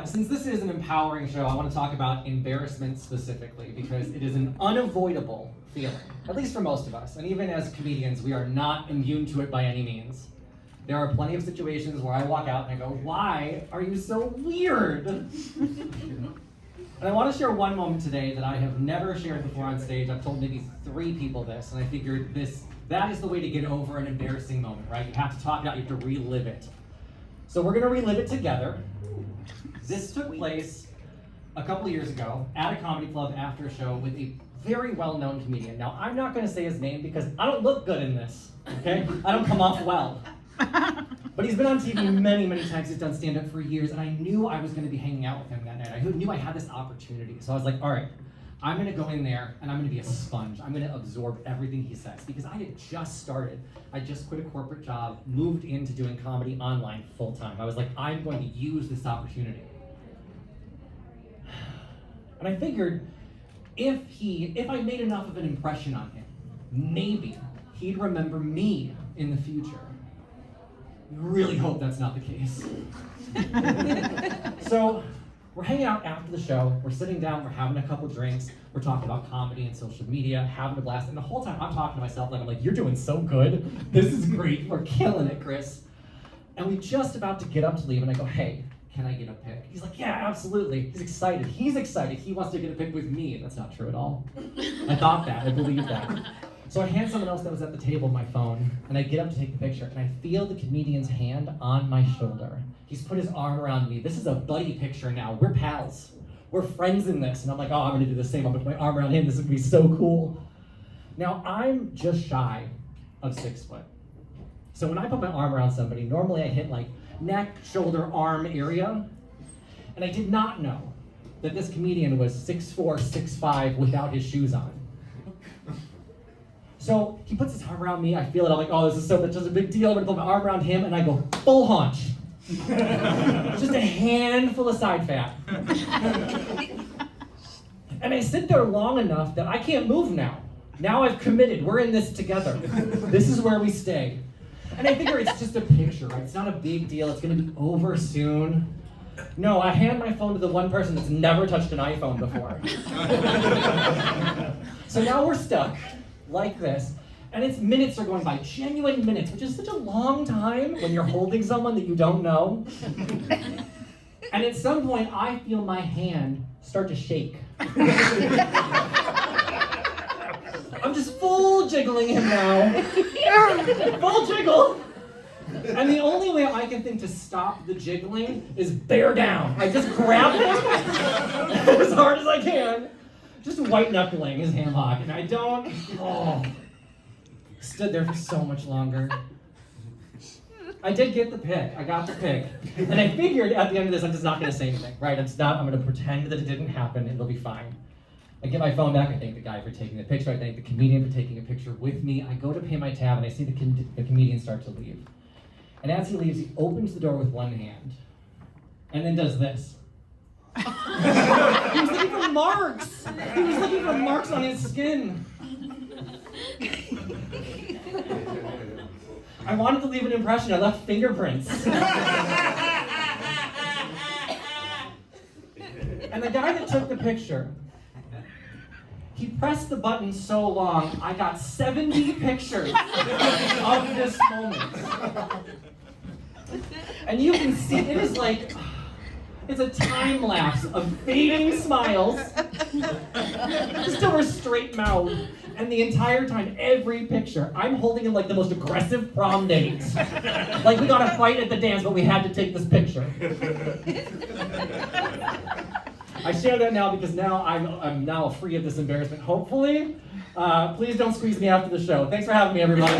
Since this is an empowering show, I want to talk about embarrassment specifically because it is an unavoidable feeling, at least for most of us. And even as comedians, we are not immune to it by any means. There are plenty of situations where I walk out and I go, "Why are you so weird?" And I want to share one moment today that I have never shared before on stage. I've told maybe 3 people this, and I figured that is the way to get over an embarrassing moment, right? You have to talk about it, you have to relive it. So we're going to relive it together. This took place a couple of years ago at a comedy club after a show with a very well-known comedian. Now, I'm not going to say his name because I don't look good in this, okay? I don't come off well. But he's been on TV many, many times. He's done stand-up for years, and I knew I was going to be hanging out with him that night. I knew I had this opportunity. So I was like, all right, I'm going to go in there, and I'm going to be a sponge. I'm going to absorb everything he says, because I had just started. I just quit a corporate job, moved into doing comedy online full-time. I was like, I'm going to use this opportunity. And I figured if I made enough of an impression on him, maybe he'd remember me in the future. I really hope that's not the case. So we're hanging out after the show, we're sitting down, we're having a couple drinks, we're talking about comedy and social media, having a blast, and the whole time I'm talking to myself like, I'm like, "You're doing so good. This is great. We're killing it, Chris." And we're just about to get up to leave, and I go, "Hey, can I get a pic?" He's like, "Yeah, absolutely." He's excited. He wants to get a pic with me. That's not true at all. I thought that. I believed that. So I hand someone else that was at the table my phone, and I get up to take the picture, and I feel the comedian's hand on my shoulder. He's put his arm around me. This is a buddy picture now. We're pals. We're friends in this. And I'm like, "Oh, I'm gonna do the same. I'm gonna put my arm around him. This would be so cool." Now, I'm just shy of 6 foot. So when I put my arm around somebody, normally I hit like neck, shoulder, arm area. And I did not know that this comedian was 6'4", 6'5", without his shoes on. So he puts his arm around me, I feel it, I'm like, "Oh, this is such a big deal." I'm gonna put my arm around him, and I go full haunch. Just a handful of side fat. And I sit there long enough that I can't move now. Now I've committed, we're in this together. This is where we stay. And I figure it's just a picture, right? It's not a big deal, it's gonna be over soon. No, I hand my phone to the one person that's never touched an iPhone before. So now we're stuck, like this, and it's minutes are going by, genuine minutes, which is such a long time when you're holding someone that you don't know. And at some point, I feel my hand start to shake. I'm just full jiggling him now. Full jiggle. And the only way I can think to stop the jiggling is bear down. I just grab him as hard as I can. Just white knuckling his ham hock. And I don't, stood there for so much longer. I did get the pic. I got the pic. And I figured at the end of this, I'm just not gonna say anything, right? I'm gonna pretend that it didn't happen, it'll be fine. I get my phone back, I thank the guy for taking the picture, I thank the comedian for taking a picture with me. I go to pay my tab and I see the comedian start to leave. And as he leaves, he opens the door with one hand and then does this. He was looking for marks. He was looking for marks on his skin. I wanted to leave an impression. I left fingerprints. And the guy that took the picture, he pressed the button so long, I got 70 pictures of this moment. And you can see, it is like, it's a time lapse of fading smiles, still a straight mouth, and the entire time, every picture, I'm holding in like the most aggressive prom date. Like we got a fight at the dance, but we had to take this picture. I share that now because now I'm now free of this embarrassment, hopefully. Please don't squeeze me after the show. Thanks for having me, everybody.